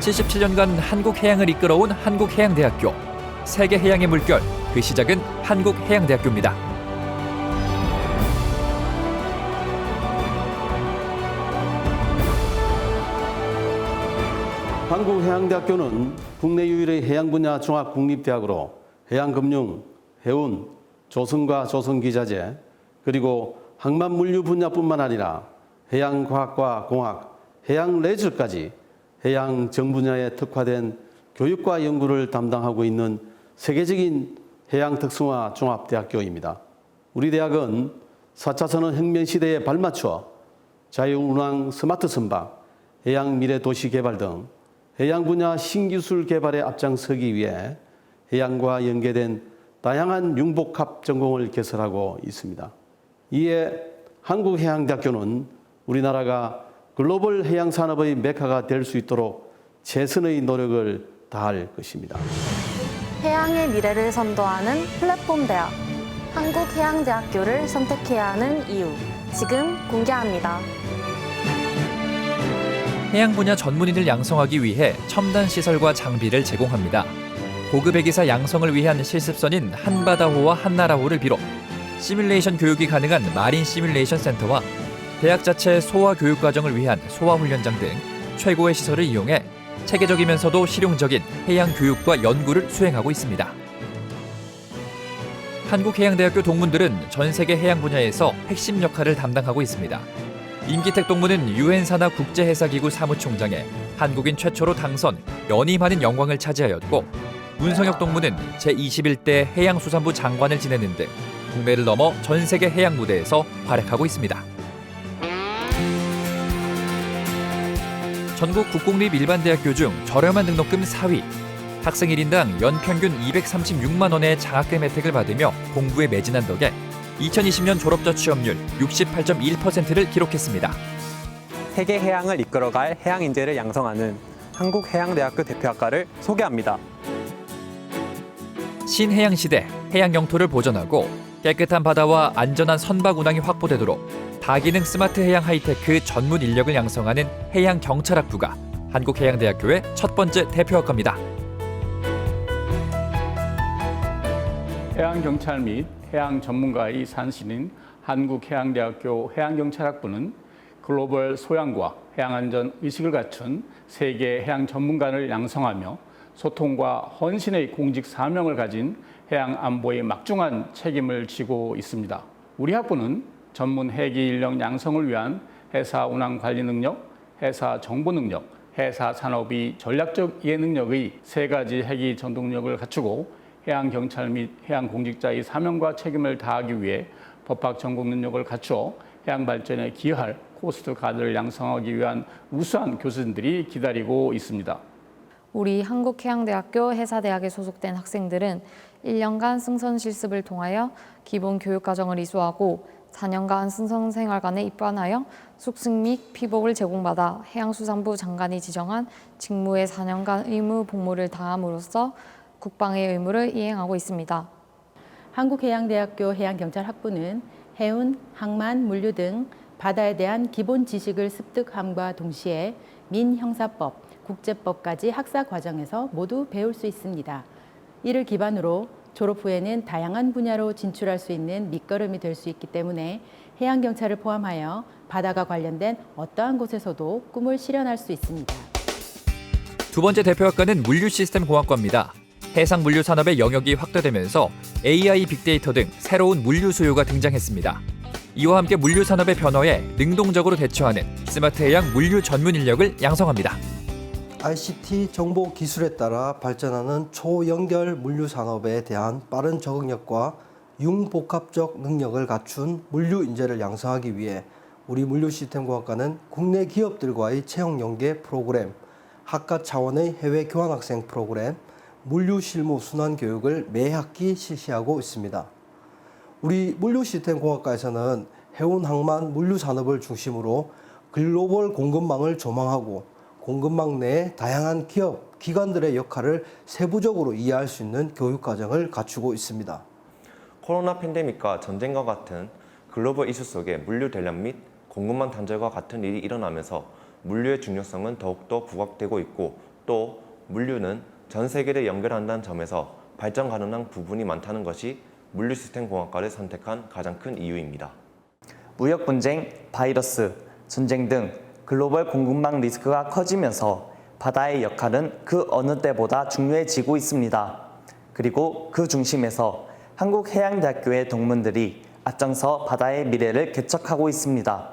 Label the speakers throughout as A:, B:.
A: 77년간 한국 해양을 이끌어온 한국해양대학교. 세계 해양의 물결, 그 시작은 한국해양대학교입니다.
B: 한국해양대학교는 국내 유일의 해양 분야 종합국립대학으로 해양금융, 해운, 조선과 조선기자재, 그리고 항만물류 분야뿐만 아니라 해양과학과 공학, 해양레저까지 해양 전 분야에 특화된 교육과 연구를 담당하고 있는 세계적인 해양 특성화 종합대학교입니다. 우리 대학은 4차 산업혁명 시대에 발맞춰 자유운항 스마트 선박, 해양 미래 도시 개발 등 해양 분야 신기술 개발에 앞장서기 위해 해양과 연계된 다양한 융복합 전공을 개설하고 있습니다. 이에 한국해양대학교는 우리나라가 글로벌 해양 산업의 메카가 될 수 있도록 최선의 노력을 다할 것입니다.
C: 해양의 미래를 선도하는 플랫폼 대학, 한국해양대학교를 선택해야 하는 이유, 지금 공개합니다.
A: 해양 분야 전문인을 양성하기 위해 첨단 시설과 장비를 제공합니다. 고급 해기사 양성을 위한 실습선인 한바다호와 한나라호를 비롯 시뮬레이션 교육이 가능한 마린 시뮬레이션 센터와 대학 자체 소화 교육 과정을 위한 소화 훈련장 등 최고의 시설을 이용해 체계적이면서도 실용적인 해양 교육과 연구를 수행하고 있습니다. 한국해양대학교 동문들은 전 세계 해양 분야에서 핵심 역할을 담당하고 있습니다. 임기택 동문은 유엔 산하 국제해사기구 사무총장에 한국인 최초로 당선, 연임하는 영광을 차지하였고, 문성혁 동문은 제21대 해양수산부 장관을 지내는 등 국내를 넘어 전 세계 해양 무대에서 활약하고 있습니다. 전국 국공립 일반대학교 중 저렴한 등록금 4위, 학생 1인당 연평균 236만 원의 장학금 혜택을 받으며 공부에 매진한 덕에 2020년 졸업자 취업률 68.1%를 기록했습니다.
D: 세계 해양을 이끌어갈 해양 인재를 양성하는 한국해양대학교 대표학과를 소개합니다.
A: 신해양 시대 해양 영토를 보존하고 깨끗한 바다와 안전한 선박 운항이 확보되도록 다기능 스마트 해양 하이테크 전문 인력을 양성하는 해양 경찰학부가 한국해양대학교의 첫 번째 대표학과입니다.
E: 해양경찰 및 해양 전문가의 산실인 한국해양대학교 해양경찰학부는 글로벌 소양과 해양안전 의식을 갖춘 세계 해양 전문가를 양성하며 소통과 헌신의 공직 사명을 가진 해양 안보의 막중한 책임을 지고 있습니다. 우리 학부는 전문 해기 인력 양성을 위한 해사 운항 관리 능력, 해사 정보 능력, 해사 산업의 전략적 이해 능력의 세 가지 해기 전동력을 갖추고 해양 경찰 및 해양 공직자의 사명과 책임을 다하기 위해 법학 전공 능력을 갖추어 해양 발전에 기여할 코스트 가드를 양성하기 위한 우수한 교수진들이 기다리고 있습니다.
C: 우리 한국해양대학교 해사대학에 소속된 학생들은 1년간 승선 실습을 통하여 기본 교육 과정을 이수하고 4년간 승선생활관에 입관하여 숙식 및 피복을 제공받아 해양수산부 장관이 지정한 직무에 4년간 의무 복무를 다함으로써 국방의 의무를 이행하고 있습니다.
F: 한국해양대학교 해양경찰학부는 해운, 항만, 물류 등 바다에 대한 기본 지식을 습득함과 동시에 민형사법, 국제법까지 학사 과정에서 모두 배울 수 있습니다. 이를 기반으로 졸업 후에는 다양한 분야로 진출할 수 있는 밑거름이 될 수 있기 때문에 해양경찰을 포함하여 바다가 관련된 어떠한 곳에서도 꿈을 실현할 수 있습니다.
A: 두 번째 대표학과는 물류시스템공학과입니다. 해상 물류 산업의 영역이 확대되면서 AI, 빅데이터 등 새로운 물류 수요가 등장했습니다. 이와 함께 물류 산업의 변화에 능동적으로 대처하는 스마트 해양 물류 전문 인력을 양성합니다.
G: ICT 정보 기술에 따라 발전하는 초연결 물류 산업에 대한 빠른 적응력과 융복합적 능력을 갖춘 물류 인재를 양성하기 위해 우리 물류시스템공학과는 국내 기업들과의 채용 연계 프로그램, 학과 차원의 해외 교환학생 프로그램, 물류 실무 순환 교육을 매 학기 실시하고 있습니다. 우리 물류시스템공학과에서는 해운 항만 물류 산업을 중심으로 글로벌 공급망을 조망하고 공급망 내 다양한 기업, 기관들의 역할을 세부적으로 이해할 수 있는 교육 과정을 갖추고 있습니다.
H: 코로나 팬데믹과 전쟁과 같은 글로벌 이슈 속에 물류 대란 및 공급망 단절과 같은 일이 일어나면서 물류의 중요성은 더욱더 부각되고 있고 또 물류는 전 세계를 연결한다는 점에서 발전 가능한 부분이 많다는 것이 물류 시스템 공학과를 선택한 가장 큰 이유입니다.
I: 무역 분쟁, 바이러스, 전쟁 등 글로벌 공급망 리스크가 커지면서 바다의 역할은 그 어느 때보다 중요해지고 있습니다. 그리고 그 중심에서 한국해양대학교의 동문들이 앞장서 바다의 미래를 개척하고 있습니다.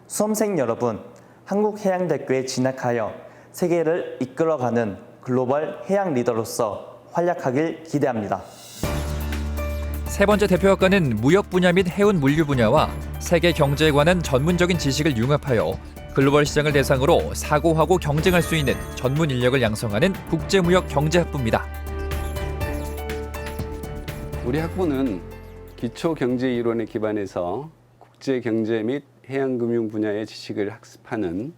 I: 수험생 여러분, 한국해양대학교에 진학하여 세계를 이끌어가는 글로벌 해양 리더로서 활약하길 기대합니다.
A: 세 번째 대표학과는 무역 분야 및 해운 물류 분야와 세계 경제에 관한 전문적인 지식을 융합하여 글로벌 시장을 대상으로 사고하고 경쟁할 수 있는 전문 인력을 양성하는 국제무역 경제학부입니다.
J: 우리 학부는 기초경제이론에 기반해서 국제경제 및 해양금융 분야의 지식을 학습하는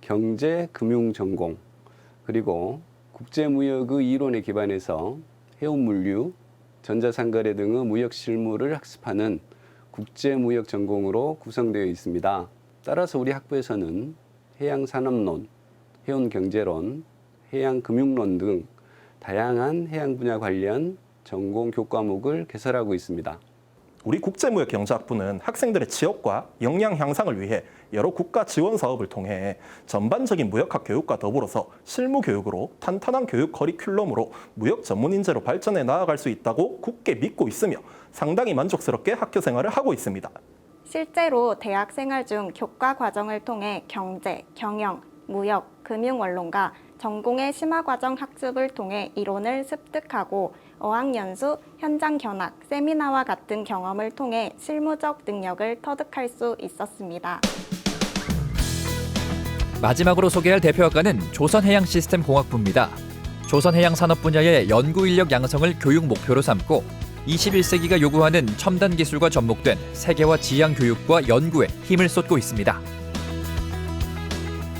J: 경제금융 전공, 그리고 국제무역의 이론에 기반해서 해운물류, 전자상거래 등의 무역 실무를 학습하는 국제무역 전공으로 구성되어 있습니다. 따라서 우리 학부에서는 해양산업론, 해운경제론, 해양금융론 등 다양한 해양 분야 관련 전공 교과목을 개설하고 있습니다.
K: 우리 국제무역경제학부는 학생들의 취업과 역량 향상을 위해 여러 국가 지원 사업을 통해 전반적인 무역학 교육과 더불어서 실무 교육으로 탄탄한 교육 커리큘럼으로 무역 전문 인재로 발전해 나아갈 수 있다고 굳게 믿고 있으며 상당히 만족스럽게 학교 생활을 하고 있습니다.
L: 실제로 대학 생활 중 교과 과정을 통해 경제, 경영, 무역, 금융원론과 전공의 심화과정 학습을 통해 이론을 습득하고 어학연수, 현장 견학, 세미나와 같은 경험을 통해 실무적 능력을 터득할 수 있었습니다.
A: 마지막으로 소개할 대표학과는 조선해양시스템공학부입니다. 조선해양산업 분야의 연구인력 양성을 교육 목표로 삼고 21세기가 요구하는 첨단 기술과 접목된 세계화 지향 교육과 연구에 힘을 쏟고 있습니다.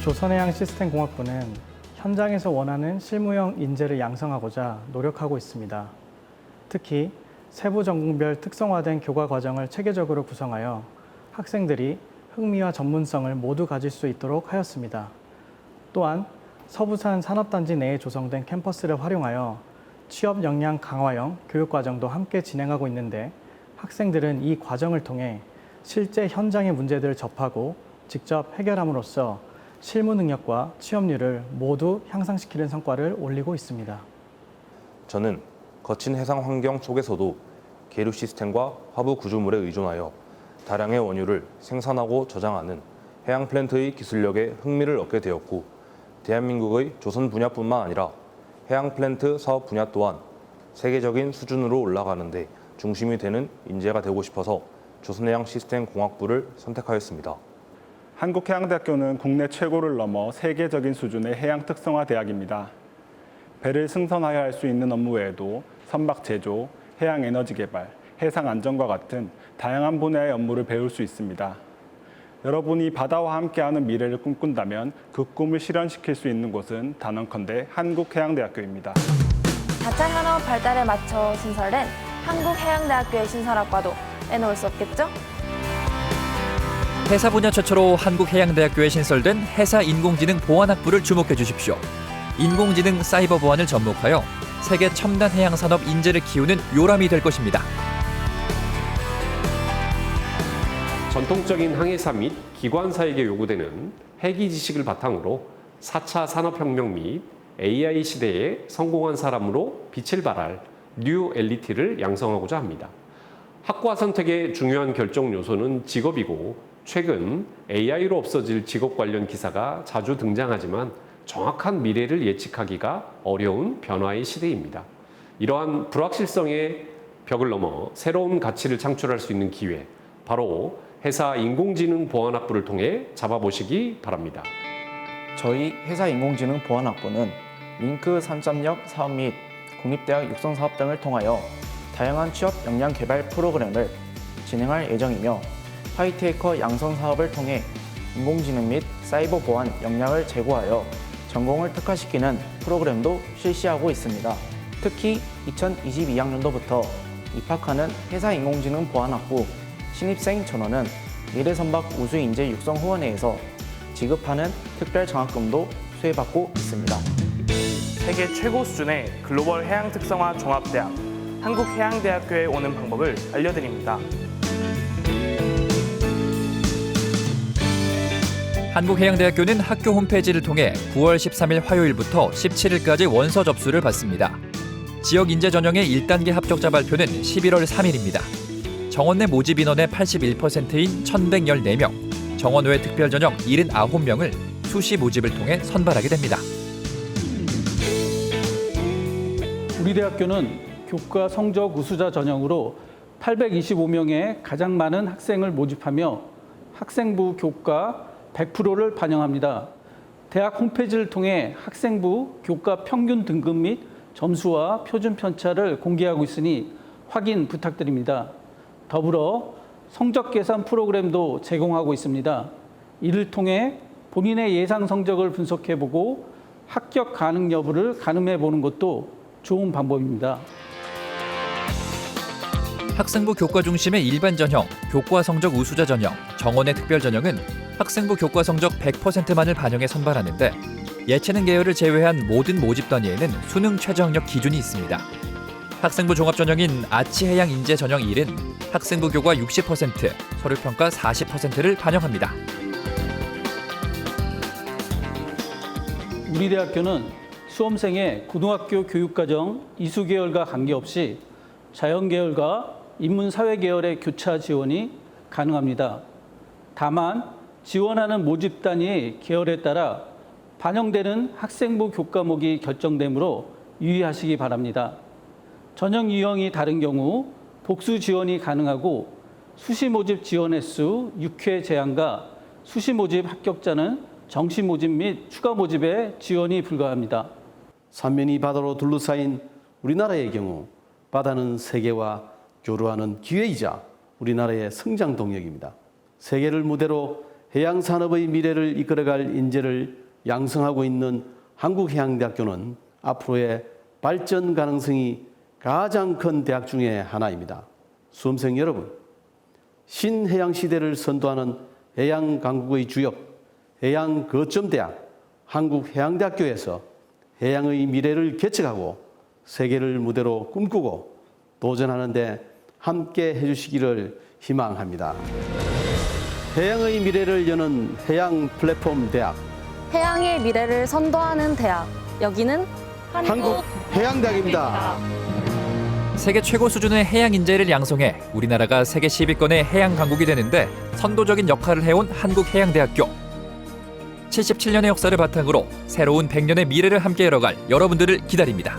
M: 조선해양시스템공학부는 현장에서 원하는 실무형 인재를 양성하고자 노력하고 있습니다. 특히 세부 전공별 특성화된 교과 과정을 체계적으로 구성하여 학생들이 흥미와 전문성을 모두 가질 수 있도록 하였습니다. 또한 서부산 산업단지 내에 조성된 캠퍼스를 활용하여 취업 역량 강화형 교육과정도 함께 진행하고 있는데 학생들은 이 과정을 통해 실제 현장의 문제들을 접하고 직접 해결함으로써 실무 능력과 취업률을 모두 향상시키는 성과를 올리고 있습니다.
N: 저는 거친 해상 환경 속에서도 계류 시스템과 화부 구조물에 의존하여 다량의 원유를 생산하고 저장하는 해양 플랜트의 기술력에 흥미를 얻게 되었고 대한민국의 조선 분야뿐만 아니라 해양 플랜트 사업 분야 또한 세계적인 수준으로 올라가는 데 중심이 되는 인재가 되고 싶어서 조선해양시스템공학부를 선택하였습니다.
O: 한국해양대학교는 국내 최고를 넘어 세계적인 수준의 해양 특성화 대학입니다. 배를 승선하여 할 수 있는 업무 외에도 선박 제조, 해양 에너지 개발, 해상 안전과 같은 다양한 분야의 업무를 배울 수 있습니다. 여러분이 바다와 함께하는 미래를 꿈꾼다면 그 꿈을 실현시킬 수 있는 곳은 단언컨대 한국해양대학교입니다.
P: 4차 산업 발달에 맞춰 신설된 한국해양대학교의 신설학과도 빼놓을 수 없겠죠?
A: 해사 분야 최초로 한국해양대학교에 신설된 해사인공지능 보안학부를 주목해 주십시오. 인공지능 사이버 보안을 접목하여 세계 첨단 해양산업 인재를 키우는 요람이 될 것입니다.
Q: 전통적인 항해사 및 기관사에게 요구되는 회기 지식을 바탕으로 4차 산업혁명 및 AI 시대에 성공한 사람으로 빛을 발할 뉴 엘리트를 양성하고자 합니다. 학과 선택의 중요한 결정 요소는 직업이고 최근 AI로 없어질 직업 관련 기사가 자주 등장하지만 정확한 미래를 예측하기가 어려운 변화의 시대입니다. 이러한 불확실성의 벽을 넘어 새로운 가치를 창출할 수 있는 기회, 바로 해사 인공지능 보안학부를 통해 잡아보시기 바랍니다.
I: 저희 해사인공지능 보안학부는 링크 3.0 사업 및 공립대학 육성 사업 등을 통하여 다양한 취업 역량 개발 프로그램을 진행할 예정이며 화이트해커 양성 사업을 통해 인공지능 및 사이버 보안 역량을 제고하여 전공을 특화시키는 프로그램도 실시하고 있습니다. 특히 2022학년도부터 입학하는 해사인공지능 보안학부 신입생 전원은 미래선박 우수인재 육성후원회에서 지급하는 특별장학금도 수혜받고 있습니다.
R: 세계 최고 수준의 글로벌 해양 특성화 종합대학 한국해양대학교에 오는 방법을 알려드립니다.
A: 한국해양대학교는 학교 홈페이지를 통해 9월 13일 화요일부터 17일까지 원서 접수를 받습니다. 지역 인재 전형의 1단계 합격자 발표는 11월 3일입니다. 정원 내 모집 인원의 81%인 1,114명, 정원 외 특별 전형 79명을 수시 모집을 통해 선발하게 됩니다.
E: 우리 대학교는 교과 성적 우수자 전형으로 825명의 가장 많은 학생을 모집하며 학생부 교과 100%를 반영합니다. 대학 홈페이지를 통해 학생부 교과 평균 등급 및 점수와 표준 편차를 공개하고 있으니 확인 부탁드립니다. 더불어 성적 계산 프로그램도 제공하고 있습니다. 이를 통해 본인의 예상 성적을 분석해보고 합격 가능 여부를 가늠해보는 것도 좋은 방법입니다.
A: 학생부 교과 중심의 일반 전형, 교과 성적 우수자 전형, 정원의 특별 전형은 학생부 교과 성적 100%만을 반영해 선발하는데 예체능 계열을 제외한 모든 모집 단위에는 수능 최저학력 기준이 있습니다. 학생부 종합전형인 아치해양 인재 전형 1은 학생부 교과 60%, 서류평가 40%를 반영합니다.
E: 우리 대학교는 수험생의 고등학교 교육과정 이수 계열과 관계없이 자연계열과 인문사회계열의 교차 지원이 가능합니다. 다만 지원하는 모집 단위 계열에 따라 반영되는 학생부 교과목이 결정되므로 유의하시기 바랍니다. 전형 유형이 다른 경우 복수 지원이 가능하고 수시 모집 지원 횟수 6회 제한과 수시 모집 합격자는 정시 모집 및 추가 모집에 지원이 불가합니다.
B: 삼면이 바다로 둘러싸인 우리나라의 경우 바다는 세계와 교류하는 기회이자 우리나라의 성장 동력입니다. 세계를 무대로 해양산업의 미래를 이끌어갈 인재를 양성하고 있는 한국해양대학교는 앞으로의 발전 가능성이 가장 큰 대학 중에 하나입니다. 수험생 여러분, 신해양 시대를 선도하는 해양 강국의 주역, 해양 거점대학 한국해양대학교에서 해양의 미래를 개척하고 세계를 무대로 꿈꾸고 도전하는 데 함께 해주시기를 희망합니다. 해양의 미래를 여는 해양 플랫폼 대학,
P: 해양의 미래를 선도하는 대학, 여기는
B: 한국해양대학입니다.
A: 세계 최고 수준의 해양 인재를 양성해 우리나라가 세계 10위권의 해양 강국이 되는데 선도적인 역할을 해온 한국해양대학교. 77년의 역사를 바탕으로 새로운 100년의 미래를 함께 열어갈 여러분들을 기다립니다.